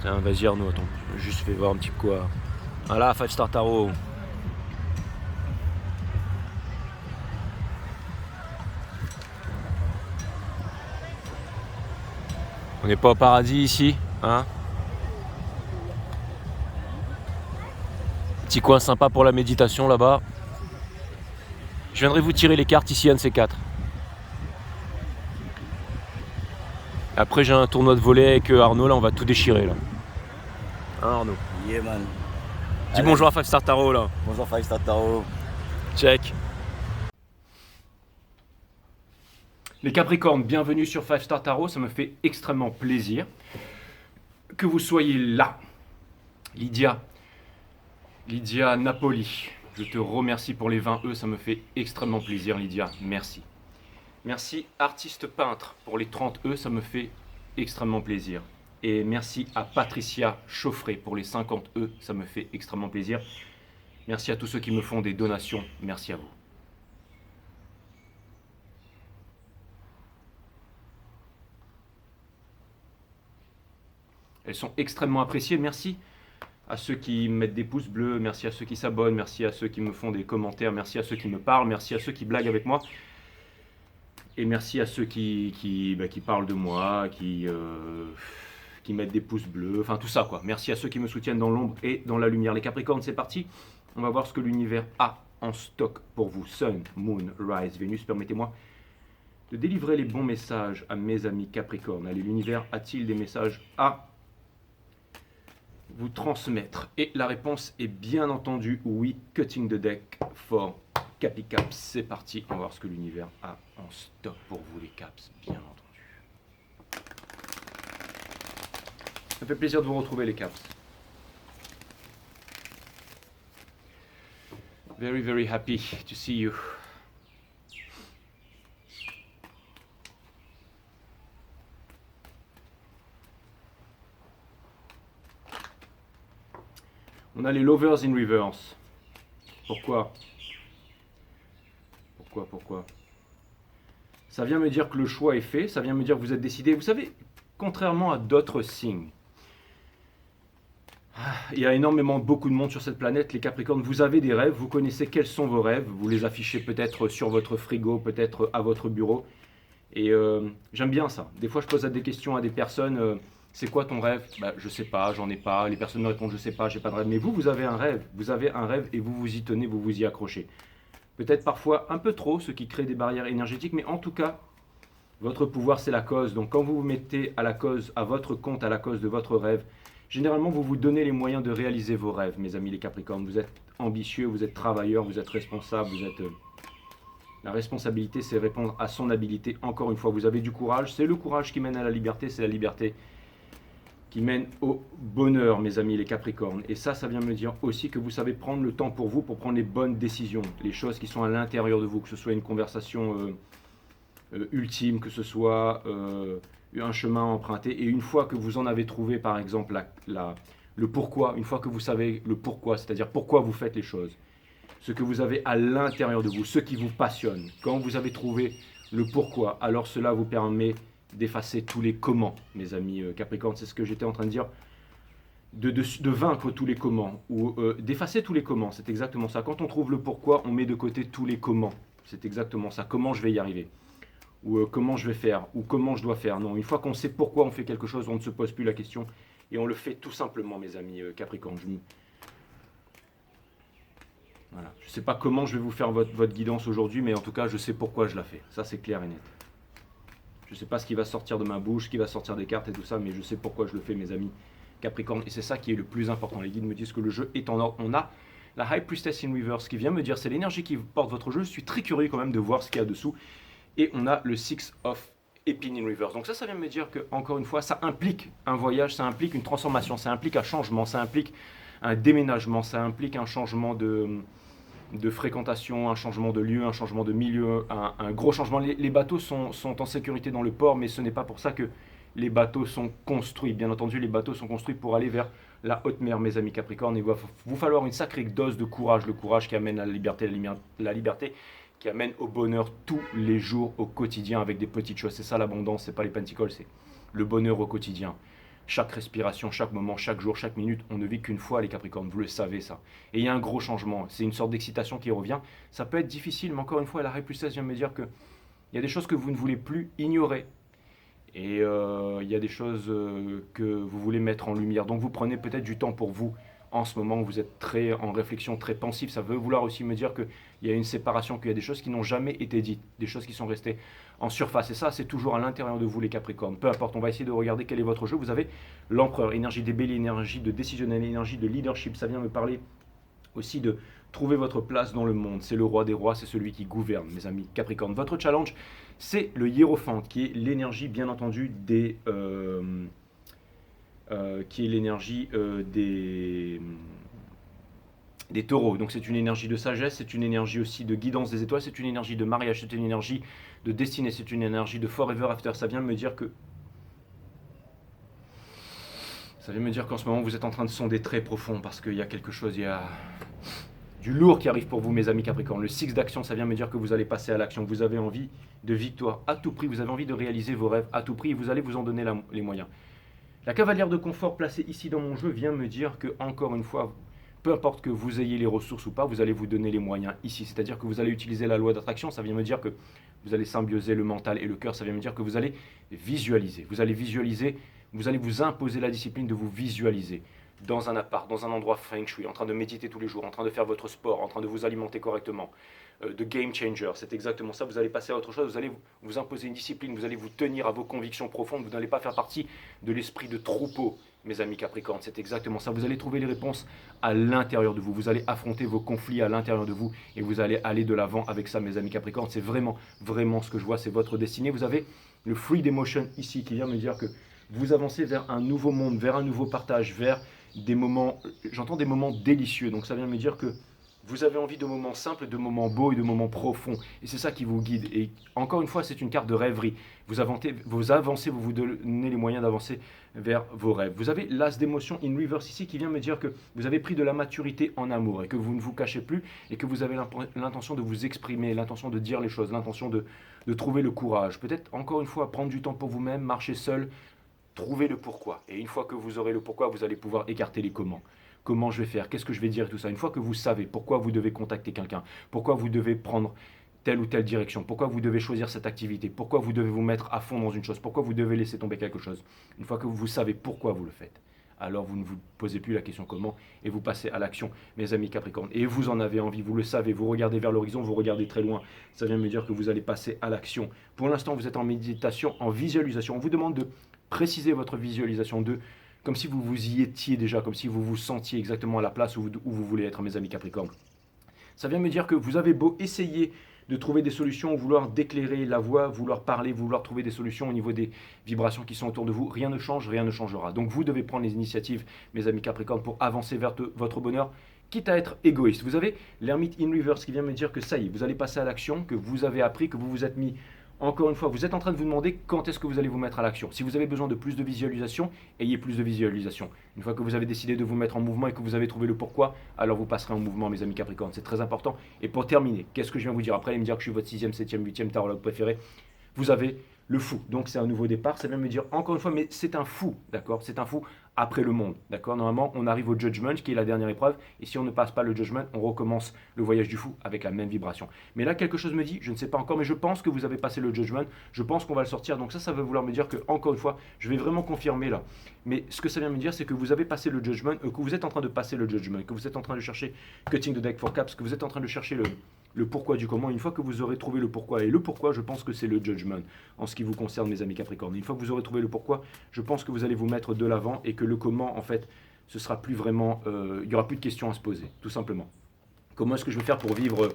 Vas-y Arnaud, attends, juste fais voir un petit peu quoi. Ah là, 5 star tarot. On n'est pas au paradis ici, hein? Petit coin sympa pour la méditation là-bas. Je viendrai vous tirer les cartes ici, un de ces quatre. Après j'ai un tournoi de volley avec Arnaud, là on va tout déchirer là. Hein Arnaud? Yeah man. Dis Allez. bonjour à 5 star tarot là. Bonjour 5 Star Tarot. Check. Les Capricornes, bienvenue sur 5 Star Tarot, ça me fait extrêmement plaisir que vous soyez là. Lydia Napoli, je te remercie pour les 20 E, ça me fait extrêmement plaisir Lydia, merci. Merci artiste peintre pour les 30 E, ça me fait extrêmement plaisir. Et merci à Patricia Chauffret pour les 50 E, ça me fait extrêmement plaisir. Merci à tous ceux qui me font des donations, merci à vous. Elles sont extrêmement appréciées, merci à ceux qui mettent des pouces bleus, merci à ceux qui s'abonnent, merci à ceux qui me font des commentaires, merci à ceux qui me parlent, merci à ceux qui blaguent avec moi. Et merci à ceux qui parlent de moi, qui mettent des pouces bleus, enfin tout ça quoi. Merci à ceux qui me soutiennent dans l'ombre et dans la lumière. Les Capricornes, c'est parti. On va voir ce que l'univers a en stock pour vous. Sun, Moon, Rise, Vénus, permettez-moi de délivrer les bons messages à mes amis Capricornes. Allez, l'univers a-t-il des messages à vous transmettre? Et la réponse est bien entendu oui. Cutting the deck for Capicaps. C'est parti, on va voir ce que l'univers a en stock pour vous les Caps, bien entendu. Ça fait plaisir de vous retrouver les Caps. Very very happy to see you. On a les Lovers in Reverse. Pourquoi? Pourquoi? Ça vient me dire que le choix est fait, ça vient me dire que vous êtes décidé. Vous savez, contrairement à d'autres signes, il y a énormément, beaucoup de monde sur cette planète, les Capricornes, vous avez des rêves, vous connaissez quels sont vos rêves, vous les affichez peut-être sur votre frigo, peut-être à votre bureau. Et j'aime bien ça. Des fois, je pose des questions à des personnes, c'est quoi ton rêve? Je sais pas, j'en ai pas. Les personnes me répondent, je sais pas, j'ai pas de rêve. Mais vous avez un rêve. Vous avez un rêve et vous vous y tenez, vous vous y accrochez. Peut-être parfois un peu trop, ce qui crée des barrières énergétiques, mais en tout cas, votre pouvoir, c'est la cause. Donc quand vous vous mettez à la cause, à votre compte, à la cause de votre rêve, généralement, vous vous donnez les moyens de réaliser vos rêves, mes amis les Capricornes. Vous êtes ambitieux, vous êtes travailleur, vous êtes responsable, vous êtes... La responsabilité, c'est répondre à son habilité. Encore une fois, vous avez du courage. C'est le courage qui mène à la liberté, c'est la liberté qui mène au bonheur, mes amis les Capricornes. Et ça vient me dire aussi que vous savez prendre le temps pour vous, pour prendre les bonnes décisions, les choses qui sont à l'intérieur de vous, que ce soit une conversation ultime, que ce soit un chemin emprunté. Et une fois que vous en avez trouvé, par exemple, le pourquoi, une fois que vous savez le pourquoi, c'est-à-dire pourquoi vous faites les choses, ce que vous avez à l'intérieur de vous, ce qui vous passionne, quand vous avez trouvé le pourquoi, alors cela vous permet d'effacer tous les comment, mes amis Capricorne, c'est ce que j'étais en train de dire, de vaincre tous les comment, ou d'effacer tous les comment, c'est exactement ça. Quand on trouve le pourquoi, on met de côté tous les comment, c'est exactement ça. Comment je vais y arriver, ou comment je vais faire, ou comment je dois faire. Non, une fois qu'on sait pourquoi on fait quelque chose, on ne se pose plus la question, et on le fait tout simplement, mes amis Capricorne. Voilà. Je ne sais pas comment je vais vous faire votre guidance aujourd'hui, mais en tout cas, je sais pourquoi je la fais. Ça, c'est clair et net. Je ne sais pas ce qui va sortir de ma bouche, ce qui va sortir des cartes et tout ça, mais je sais pourquoi je le fais, mes amis Capricorne. Et c'est ça qui est le plus important. Les guides me disent que le jeu est en ordre. On a la High Priestess in Reverse qui vient me dire, c'est l'énergie qui porte votre jeu. Je suis très curieux quand même de voir ce qu'il y a dessous. Et on a le Six of Épines in Reverse. Donc ça vient me dire que, encore une fois, ça implique un voyage, ça implique une transformation, ça implique un changement, ça implique un déménagement, ça implique un changement de fréquentation, un changement de lieu, un changement de milieu, un gros changement. Les bateaux sont en sécurité dans le port, mais ce n'est pas pour ça que les bateaux sont construits. Bien entendu, les bateaux sont construits pour aller vers la haute mer, mes amis Capricorne. Il va vous falloir une sacrée dose de courage, le courage qui amène à la liberté qui amène au bonheur tous les jours, au quotidien, avec des petites choses. C'est ça l'abondance, c'est pas les pentacles, c'est le bonheur au quotidien. Chaque respiration, chaque moment, chaque jour, chaque minute, on ne vit qu'une fois les Capricornes, vous le savez ça. Et il y a un gros changement, c'est une sorte d'excitation qui revient. Ça peut être difficile, mais encore une fois, la Ré plus 16 vient me dire que il y a des choses que vous ne voulez plus ignorer. Et il y a des choses que vous voulez mettre en lumière. Donc vous prenez peut-être du temps pour vous en ce moment où vous êtes très en réflexion, très pensif. Ça veut vouloir aussi me dire qu'il y a une séparation, qu'il y a des choses qui n'ont jamais été dites, des choses qui sont restées en surface. Et ça, c'est toujours à l'intérieur de vous, les Capricornes. Peu importe, on va essayer de regarder quel est votre jeu. Vous avez l'Empereur, énergie des béliers, énergie de décisionnel, énergie de leadership. Ça vient me parler aussi de trouver votre place dans le monde. C'est le roi des rois, c'est celui qui gouverne, mes amis Capricorne. Votre challenge, c'est le hiérophant, qui est l'énergie, bien entendu, qui est l'énergie des taureaux. Donc c'est une énergie de sagesse, c'est une énergie aussi de guidance des étoiles, c'est une énergie de mariage, c'est une énergie de destinée, c'est une énergie de forever after. Ça vient me dire qu'en ce moment vous êtes en train de sonder très profond parce qu'il y a quelque chose, il y a du lourd qui arrive pour vous, mes amis Capricorne. Le 6 d'action, ça vient me dire que vous allez passer à l'action. Vous avez envie de victoire à tout prix, vous avez envie de réaliser vos rêves à tout prix et vous allez vous en donner les moyens. La cavalière de confort placée ici dans mon jeu vient me dire que, encore une fois, peu importe que vous ayez les ressources ou pas, vous allez vous donner les moyens ici. C'est-à-dire que vous allez utiliser la loi d'attraction, ça vient me dire que vous allez symbioser le mental et le cœur, ça vient me dire que vous allez visualiser. Vous allez visualiser, vous allez vous imposer la discipline de vous visualiser dans un appart, dans un endroit feng shui, en train de méditer tous les jours, en train de faire votre sport, en train de vous alimenter correctement, de game changer, c'est exactement ça, vous allez passer à autre chose, vous allez vous imposer une discipline, vous allez vous tenir à vos convictions profondes, vous n'allez pas faire partie de l'esprit de troupeau, mes amis Capricorne, c'est exactement ça, vous allez trouver les réponses à l'intérieur de vous, vous allez affronter vos conflits à l'intérieur de vous, et vous allez aller de l'avant avec ça, mes amis Capricorne, c'est vraiment, vraiment ce que je vois, c'est votre destinée, vous avez le Free Emotion ici, qui vient me dire que vous avancez vers un nouveau monde, vers un nouveau partage, vers des moments, j'entends des moments délicieux, donc ça vient me dire que vous avez envie de moments simples, de moments beaux et de moments profonds, et c'est ça qui vous guide, et encore une fois c'est une carte de rêverie, vous avancez, vous vous donnez les moyens d'avancer vers vos rêves. Vous avez l'as d'émotion in reverse ici qui vient me dire que vous avez pris de la maturité en amour, et que vous ne vous cachez plus, et que vous avez l'intention de vous exprimer, l'intention de dire les choses, l'intention de trouver le courage, peut-être encore une fois prendre du temps pour vous-même, marcher seul, trouver le pourquoi. Et une fois que vous aurez le pourquoi, vous allez pouvoir écarter les comment. Comment je vais faire, qu'est-ce que je vais dire et tout ça. Une fois que vous savez pourquoi vous devez contacter quelqu'un, pourquoi vous devez prendre telle ou telle direction, pourquoi vous devez choisir cette activité, pourquoi vous devez vous mettre à fond dans une chose, pourquoi vous devez laisser tomber quelque chose. Une fois que vous savez pourquoi vous le faites, alors vous ne vous posez plus la question comment et vous passez à l'action, mes amis Capricorne. Et vous en avez envie, vous le savez, vous regardez vers l'horizon, vous regardez très loin. Ça vient me dire que vous allez passer à l'action. Pour l'instant, vous êtes en méditation, en visualisation. On vous demande de préciser votre visualisation comme si vous vous y étiez déjà, comme si vous vous sentiez exactement à la place où vous voulez être, mes amis Capricorne. Ça vient me dire que vous avez beau essayer de trouver des solutions, vouloir déclairer la voie, vouloir parler, vouloir trouver des solutions au niveau des vibrations qui sont autour de vous, rien ne change, rien ne changera. Donc vous devez prendre les initiatives, mes amis Capricorne, pour avancer vers votre bonheur, quitte à être égoïste. Vous avez l'ermite in reverse qui vient me dire que ça y est, vous allez passer à l'action, que vous avez appris, que vous vous êtes mis. Encore une fois, vous êtes en train de vous demander quand est-ce que vous allez vous mettre à l'action. Si vous avez besoin de plus de visualisation, ayez plus de visualisation. Une fois que vous avez décidé de vous mettre en mouvement et que vous avez trouvé le pourquoi, alors vous passerez en mouvement, mes amis Capricorne. C'est très important. Et pour terminer, qu'est-ce que je viens vous dire? Après, allez me dire que je suis votre 6e, 7e, 8e tarologue préféré. Vous avez le fou. Donc c'est un nouveau départ. Ça vient me dire encore une fois, mais c'est un fou, d'accord? C'est un fou après le monde, d'accord? Normalement, on arrive au judgment, qui est la dernière épreuve. Et si on ne passe pas le judgment, on recommence le voyage du fou avec la même vibration. Mais là, quelque chose me dit, je ne sais pas encore, mais je pense que vous avez passé le judgment. Je pense qu'on va le sortir. Donc ça veut vouloir me dire que, encore une fois, je vais vraiment confirmer là. Mais ce que ça vient me dire, c'est que vous avez passé le judgment, que vous êtes en train de passer le judgment, que vous êtes en train de chercher cutting the deck for caps, que vous êtes en train de chercher le pourquoi du comment. Une fois que vous aurez trouvé le pourquoi, et le pourquoi, je pense que c'est le judgment en ce qui vous concerne, mes amis Capricorne. Une fois que vous aurez trouvé le pourquoi, je pense que vous allez vous mettre de l'avant et que le comment, en fait, ce sera plus vraiment, il n'y aura plus de questions à se poser, tout simplement. Comment est-ce que je vais faire pour vivre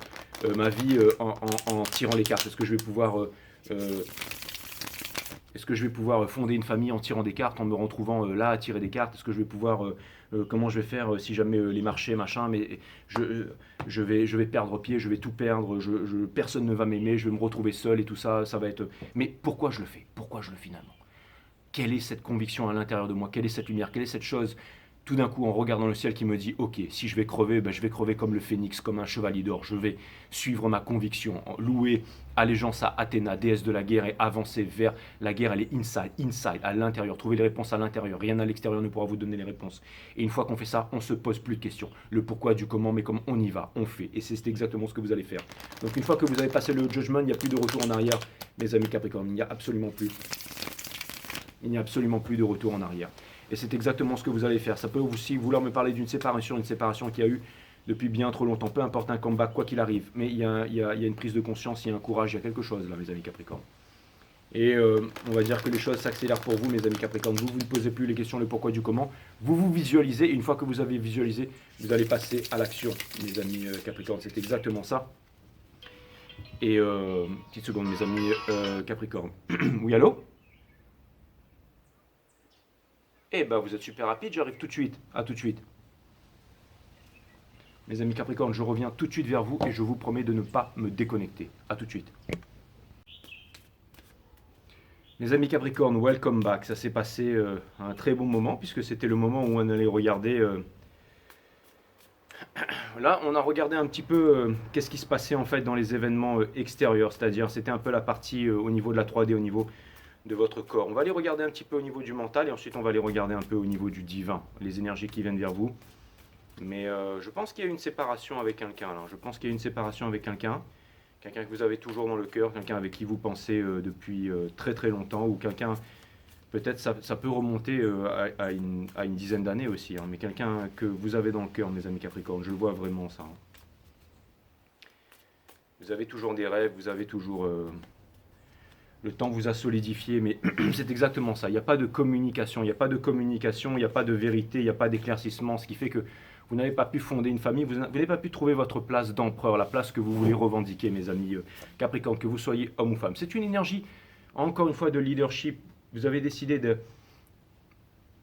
ma vie en tirant les cartes? Est-ce que je vais pouvoir fonder une famille en tirant des cartes, en me retrouvant là à tirer des cartes? Est-ce que je vais pouvoir, comment je vais faire si jamais les marchés, machin, mais je vais perdre pied, je vais tout perdre, personne ne va m'aimer, je vais me retrouver seul et tout ça, ça va être... Mais pourquoi je le fais? Pourquoi je le fais finalement? Quelle est cette conviction à l'intérieur de moi? Quelle est cette lumière? Quelle est cette chose? tout d'un coup, en regardant le ciel, qui me dit, ok, si je vais crever, ben, je vais crever comme le phénix, comme un chevalier d'or. Je vais suivre ma conviction, louer allégeance à Athéna, déesse de la guerre, et avancer vers la guerre. Elle est inside, à l'intérieur. Trouver les réponses à l'intérieur. Rien à l'extérieur ne pourra vous donner les réponses. Et une fois qu'on fait ça, on se pose plus de questions. Le pourquoi, du comment, mais comme on y va, on fait. Et c'est exactement ce que vous allez faire. Donc une fois que vous avez passé le judgment, il n'y a plus de retour en arrière, mes amis Capricorne. Il n'y a absolument plus. Il n'y a absolument plus de retour en arrière. Et c'est exactement ce que vous allez faire. Ça peut aussi vouloir me parler d'une séparation, une séparation qu'il y a eu depuis bien trop longtemps. Peu importe un comeback, quoi qu'il arrive. Mais il y a une prise de conscience, il y a un courage, il y a quelque chose là, mes amis Capricorne. Et on va dire que les choses s'accélèrent pour vous, mes amis Capricorne. Vous ne posez plus les questions, le pourquoi, du comment. Vous vous visualisez. Et une fois que vous avez visualisé, vous allez passer à l'action, mes amis Capricorne. C'est exactement ça. Et petite seconde, mes amis Capricorne. Oui, allô? Eh ben, vous êtes super rapide, j'arrive tout de suite. À tout de suite. Mes amis Capricorne, je reviens tout de suite vers vous et je vous promets de ne pas me déconnecter. À tout de suite. Mes amis Capricorne, welcome back. Ça s'est passé un très bon moment puisque c'était le moment où on allait regarder. Là, on a regardé un petit peu qu'est-ce qui se passait en fait dans les événements extérieurs, c'est-à-dire c'était un peu la partie au niveau de la 3D, au niveau de votre corps. On va aller regarder un petit peu au niveau du mental et ensuite on va aller regarder un peu au niveau du divin, les énergies qui viennent vers vous. Mais je pense qu'il y a une séparation avec quelqu'un là. Je pense qu'il y a une séparation avec quelqu'un. Quelqu'un que vous avez toujours dans le cœur, quelqu'un avec qui vous pensez depuis très très longtemps, ou quelqu'un, peut-être ça peut remonter à une dizaine d'années aussi, hein, mais quelqu'un que vous avez dans le cœur, mes amis Capricorne, je le vois vraiment ça. Hein. Vous avez toujours des rêves, vous avez toujours... le temps vous a solidifié, mais c'est exactement ça. Il n'y a pas de communication, il n'y a pas de communication, il n'y a pas de vérité, il n'y a pas d'éclaircissement, ce qui fait que vous n'avez pas pu fonder une famille, vous n'avez pas pu trouver votre place d'empereur, la place que vous voulez revendiquer, mes amis Capricorne, que vous soyez homme ou femme. C'est une énergie, encore une fois, de leadership. Vous avez décidé de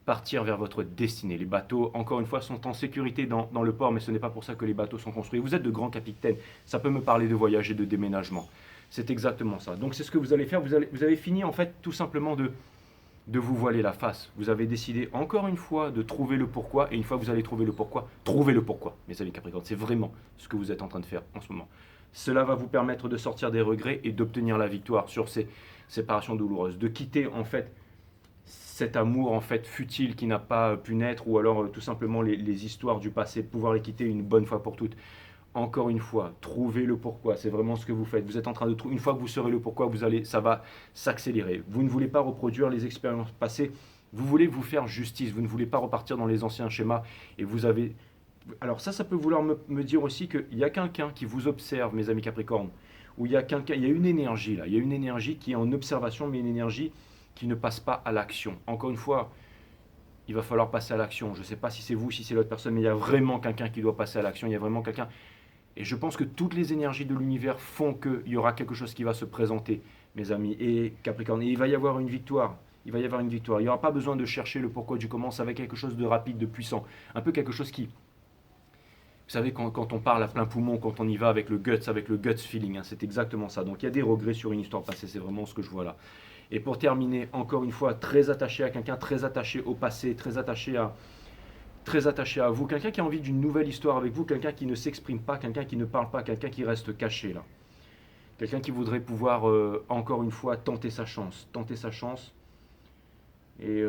partir vers votre destinée. Les bateaux, encore une fois, sont en sécurité dans le port, mais ce n'est pas pour ça que les bateaux sont construits. Vous êtes de grands capitaines, ça peut me parler de voyage et de déménagement. C'est exactement ça. Donc c'est ce que vous allez faire. Vous avez fini en fait tout simplement de vous voiler la face. Vous avez décidé encore une fois de trouver le pourquoi. Et une fois que vous allez trouver le pourquoi, trouvez le pourquoi, mes amis Capricorne. C'est vraiment ce que vous êtes en train de faire en ce moment. Cela va vous permettre de sortir des regrets et d'obtenir la victoire sur ces séparations douloureuses. De quitter en fait cet amour en fait futile qui n'a pas pu naître, ou alors tout simplement les histoires du passé, de pouvoir les quitter une bonne fois pour toutes. Encore une fois, trouvez le pourquoi. C'est vraiment ce que vous faites. Vous êtes en train de trouver. Une fois que vous saurez le pourquoi, ça va s'accélérer. Vous ne voulez pas reproduire les expériences passées. Vous voulez vous faire justice. Vous ne voulez pas repartir dans les anciens schémas. Et vous avez. Alors ça peut vouloir me dire aussi qu'il y a quelqu'un qui vous observe, mes amis Capricorne. Où il y a quelqu'un. Il y a une énergie là. Il y a une énergie qui est en observation, mais une énergie qui ne passe pas à l'action. Encore une fois, il va falloir passer à l'action. Je ne sais pas si c'est vous, si c'est l'autre personne, mais il y a vraiment quelqu'un qui doit passer à l'action. Il y a vraiment quelqu'un. Et je pense que toutes les énergies de l'univers font qu'il y aura quelque chose qui va se présenter, mes amis, et Capricorne. Et il va y avoir une victoire. Il va y avoir une victoire. Il n'y aura pas besoin de chercher le pourquoi du comment. Ça va être quelque chose de rapide, de puissant. Un peu quelque chose qui... Vous savez, quand on parle à plein poumon, quand on y va avec le guts feeling, hein, c'est exactement ça. Donc il y a des regrets sur une histoire passée, c'est vraiment ce que je vois là. Et pour terminer, encore une fois, très attaché à quelqu'un, très attaché au passé, très attaché à vous, quelqu'un qui a envie d'une nouvelle histoire avec vous, quelqu'un qui ne s'exprime pas, quelqu'un qui ne parle pas, quelqu'un qui reste caché là. Quelqu'un qui voudrait pouvoir, encore une fois, tenter sa chance. Et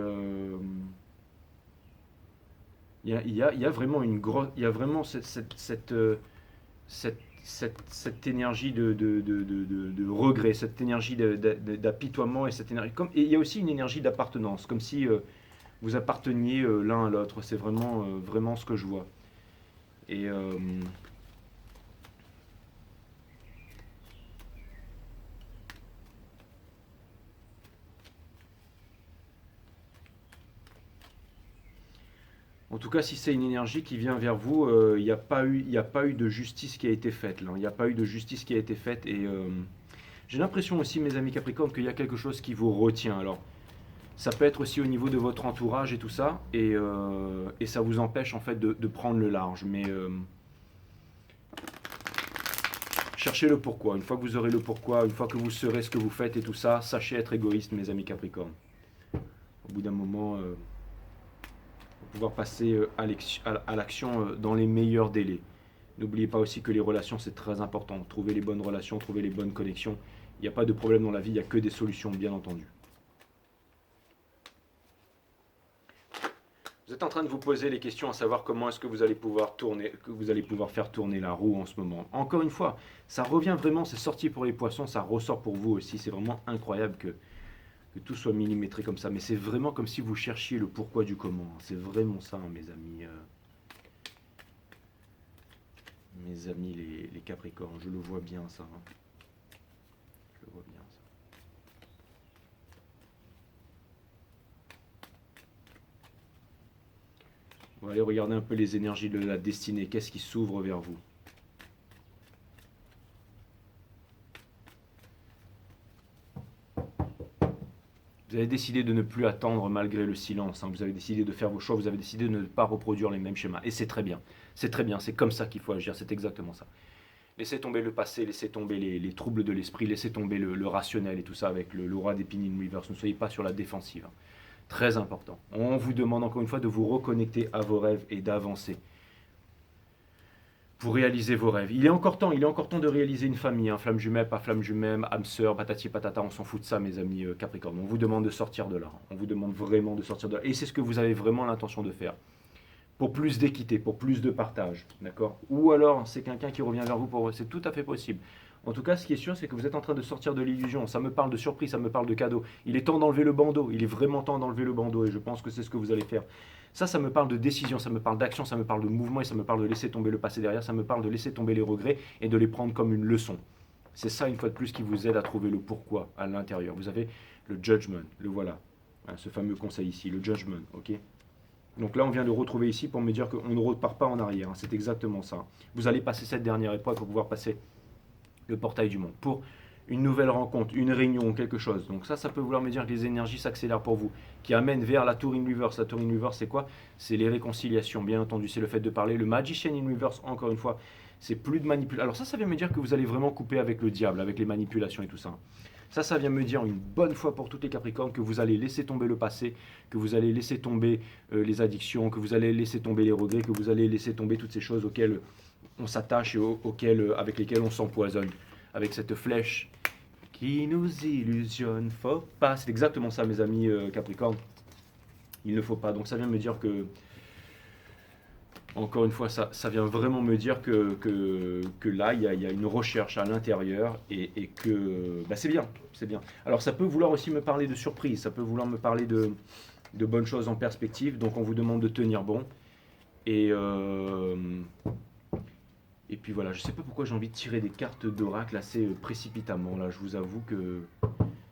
il y a vraiment une grosse, il y a vraiment cette énergie de regret, cette énergie d'apitoiement et cette énergie, et il y a aussi une énergie d'appartenance, comme si vous apparteniez l'un à l'autre. C'est vraiment, vraiment ce que je vois. Et en tout cas, si c'est une énergie qui vient vers vous, il n'y a pas eu de justice qui a été faite là. Il n'y a pas eu de justice qui a été faite. Et j'ai l'impression aussi, mes amis Capricorne, qu'il y a quelque chose qui vous retient. Alors, ça peut être aussi au niveau de votre entourage et tout ça, et ça vous empêche en fait de prendre le large. Mais cherchez le pourquoi. Une fois que vous aurez le pourquoi, une fois que vous saurez ce que vous faites et tout ça, sachez être égoïste, mes amis Capricorne. Au bout d'un moment, pouvoir passer à l'action dans les meilleurs délais. N'oubliez pas aussi que les relations, c'est très important. Trouver les bonnes relations, trouver les bonnes connexions. Il n'y a pas de problème dans la vie, il n'y a que des solutions, bien entendu. Vous êtes en train de vous poser les questions à savoir comment est-ce que vous allez pouvoir tourner, que vous allez pouvoir faire tourner la roue en ce moment. Encore une fois, ça revient vraiment, c'est sorti pour les poissons, ça ressort pour vous aussi. C'est vraiment incroyable que tout soit millimétré comme ça. Mais c'est vraiment comme si vous cherchiez le pourquoi du comment. C'est vraiment ça, hein, mes amis. Mes amis les Capricornes, je le vois bien ça. Hein. Je le vois bien ça. On va aller regarder un peu les énergies de la destinée. Qu'est-ce qui s'ouvre vers vous? Vous avez décidé de ne plus attendre malgré le silence. Hein. Vous avez décidé de faire vos choix. Vous avez décidé de ne pas reproduire les mêmes schémas. Et c'est très bien. C'est très bien. C'est comme ça qu'il faut agir. C'est exactement ça. Laissez tomber le passé, laissez tomber les troubles de l'esprit, laissez tomber le rationnel et tout ça avec le roi d'épines in reverse. Ne soyez pas sur la défensive. Hein. Très important. On vous demande encore une fois de vous reconnecter à vos rêves et d'avancer pour réaliser vos rêves. Il est encore temps de réaliser une famille, hein. Flamme jumelle, pas flamme jumelle, âme sœur, patati patata, on s'en fout de ça mes amis Capricorne. On vous demande de sortir de là, on vous demande vraiment de sortir de là. Et c'est ce que vous avez vraiment l'intention de faire. Pour plus d'équité, pour plus de partage, d'accord? Ou alors c'est quelqu'un qui revient vers vous pour... C'est tout à fait possible. En tout cas, ce qui est sûr, c'est que vous êtes en train de sortir de l'illusion. Ça me parle de surprise, ça me parle de cadeau. Il est temps d'enlever le bandeau. Il est vraiment temps d'enlever le bandeau et je pense que c'est ce que vous allez faire. Ça me parle de décision, ça me parle d'action, ça me parle de mouvement et ça me parle de laisser tomber le passé derrière. Ça me parle de laisser tomber les regrets et de les prendre comme une leçon. C'est ça, une fois de plus, qui vous aide à trouver le pourquoi à l'intérieur. Vous avez le judgment, le voilà. Hein, ce fameux conseil ici, le judgment, ok? Donc là, on vient de retrouver ici pour me dire qu'on ne repart pas en arrière. Hein, c'est exactement ça. Vous allez passer cette dernière épreuve pour pouvoir passer le portail du monde. Pour une nouvelle rencontre, une réunion, quelque chose. Donc ça peut vouloir me dire que les énergies s'accélèrent pour vous, qui amènent vers la Tour in Reverse. La Tour in Reverse, c'est quoi? C'est les réconciliations, bien entendu. C'est le fait de parler. Le Magician in Reverse, encore une fois, c'est plus de manipulation. Alors ça vient me dire que vous allez vraiment couper avec le diable, avec les manipulations et tout ça. Ça vient me dire une bonne fois pour toutes les Capricornes que vous allez laisser tomber le passé, que vous allez laisser tomber les addictions, que vous allez laisser tomber les regrets, que vous allez laisser tomber toutes ces choses auxquelles on s'attache et avec lesquelles on s'empoisonne. Avec cette flèche qui nous illusionne, faut pas. C'est exactement ça, mes amis Capricorne. Il ne faut pas. Donc ça vient me dire que, encore une fois, ça vient vraiment me dire que là, il y a une recherche à l'intérieur et que bah, c'est bien, c'est bien. Alors ça peut vouloir aussi me parler de surprise, ça peut vouloir me parler de bonnes choses en perspective. Donc on vous demande de tenir bon. Et puis voilà, je ne sais pas pourquoi j'ai envie de tirer des cartes d'oracle assez précipitamment. Là, je vous avoue que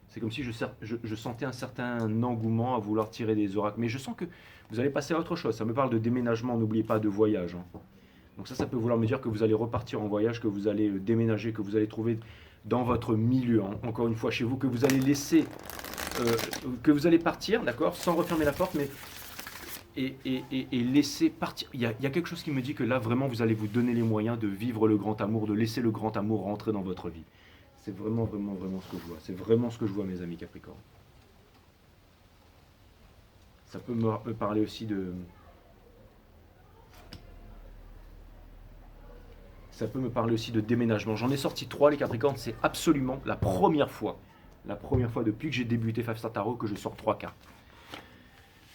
c'est comme si je sentais un certain engouement à vouloir tirer des oracles. Mais je sens que vous allez passer à autre chose. Ça me parle de déménagement, n'oubliez pas de voyage. Hein. Donc ça peut vouloir me dire que vous allez repartir en voyage, que vous allez déménager, que vous allez trouver dans votre milieu, hein, encore une fois chez vous, que vous allez laisser, que vous allez partir, d'accord, sans refermer la porte, mais et laisser partir. Il y a quelque chose qui me dit que là, vraiment, vous allez vous donner les moyens de vivre le grand amour, de laisser le grand amour rentrer dans votre vie. C'est vraiment, vraiment, vraiment ce que je vois. C'est vraiment ce que je vois, mes amis Capricorne. Ça peut me parler aussi de... Ça peut me parler aussi de déménagement. J'en ai sorti 3, les Capricornes. C'est absolument la première fois depuis que j'ai débuté Five Star Tarot que je sors 3 cartes.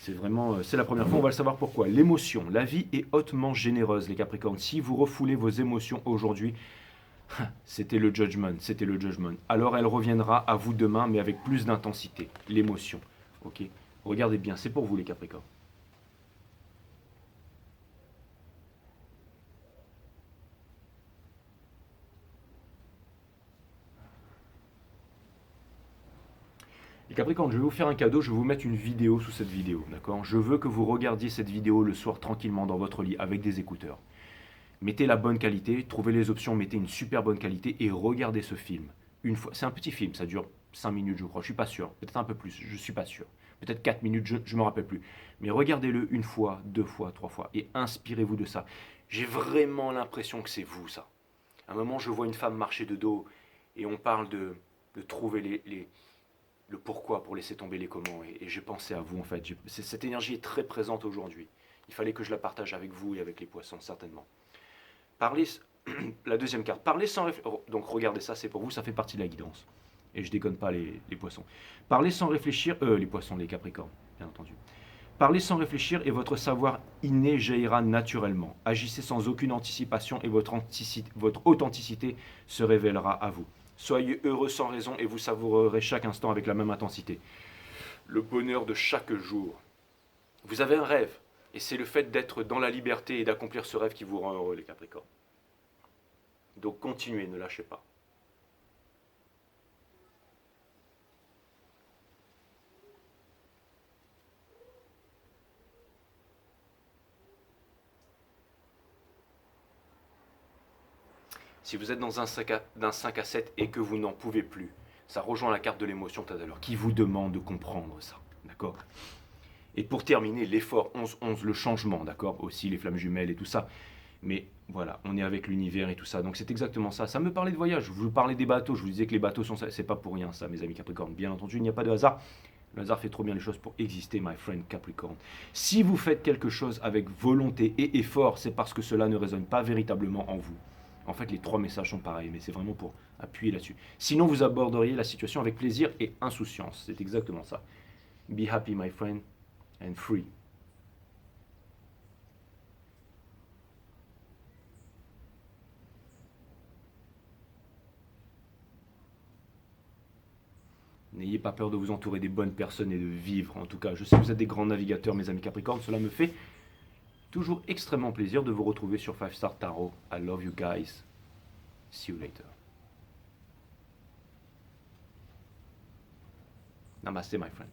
C'est vraiment, c'est la première fois, on va le savoir pourquoi. L'émotion, la vie est hautement généreuse, les Capricornes. Si vous refoulez vos émotions aujourd'hui, c'était le judgment. Alors elle reviendra à vous demain, mais avec plus d'intensité. L'émotion, ok? Regardez bien, c'est pour vous les Capricornes. Les Capricornes, je vais vous faire un cadeau, je vais vous mettre une vidéo sous cette vidéo, d'accord? Je veux que vous regardiez cette vidéo le soir tranquillement dans votre lit avec des écouteurs. Mettez la bonne qualité, trouvez les options, mettez une super bonne qualité et regardez ce film. Une fois, c'est un petit film, ça dure 5 minutes je crois, je suis pas sûr, peut-être un peu plus, je suis pas sûr. Peut-être 4 minutes, je ne me rappelle plus. Mais regardez-le une fois, 2 fois, 3 fois et inspirez-vous de ça. J'ai vraiment l'impression que c'est vous ça. À un moment, je vois une femme marcher de dos et on parle de trouver le pourquoi pour laisser tomber les comment. Et j'ai pensé à vous en fait. Cette énergie est très présente aujourd'hui. Il fallait que je la partage avec vous et avec les poissons, certainement. Parlez, la deuxième carte, parlez sans réfléchir. Donc regardez ça, c'est pour vous, ça fait partie de la guidance. Et je déconne pas les poissons. Parlez sans réfléchir, les poissons, les capricornes, bien entendu. Parlez sans réfléchir et votre savoir inné jaillira naturellement. Agissez sans aucune anticipation et votre authenticité se révélera à vous. Soyez heureux sans raison et vous savourerez chaque instant avec la même intensité. Le bonheur de chaque jour. Vous avez un rêve et c'est le fait d'être dans la liberté et d'accomplir ce rêve qui vous rend heureux, les Capricornes. Donc continuez, ne lâchez pas. Si vous êtes dans d'un 5 à 7 et que vous n'en pouvez plus, ça rejoint la carte de l'émotion tout à l'heure, qui vous demande de comprendre ça, d'accord? Et pour terminer, l'effort 11-11, le changement, d'accord? Aussi les flammes jumelles et tout ça. Mais voilà, on est avec l'univers et tout ça. Donc c'est exactement ça. Ça me parlait de voyage, je vous parlais des bateaux, je vous disais que les bateaux sont ça. C'est pas pour rien ça, mes amis Capricorne. Bien entendu, il n'y a pas de hasard. Le hasard fait trop bien les choses pour exister, my friend Capricorne. Si vous faites quelque chose avec volonté et effort, c'est parce que cela ne résonne pas véritablement en vous. En fait, les trois messages sont pareils, mais c'est vraiment pour appuyer là-dessus. Sinon, vous aborderiez la situation avec plaisir et insouciance. C'est exactement ça. Be happy, my friend, and free. N'ayez pas peur de vous entourer des bonnes personnes et de vivre. En tout cas, je sais que vous êtes des grands navigateurs, mes amis Capricorne. Cela me fait toujours extrêmement plaisir de vous retrouver sur 5 Star Tarot. I love you guys. See you later. Namaste, my friend.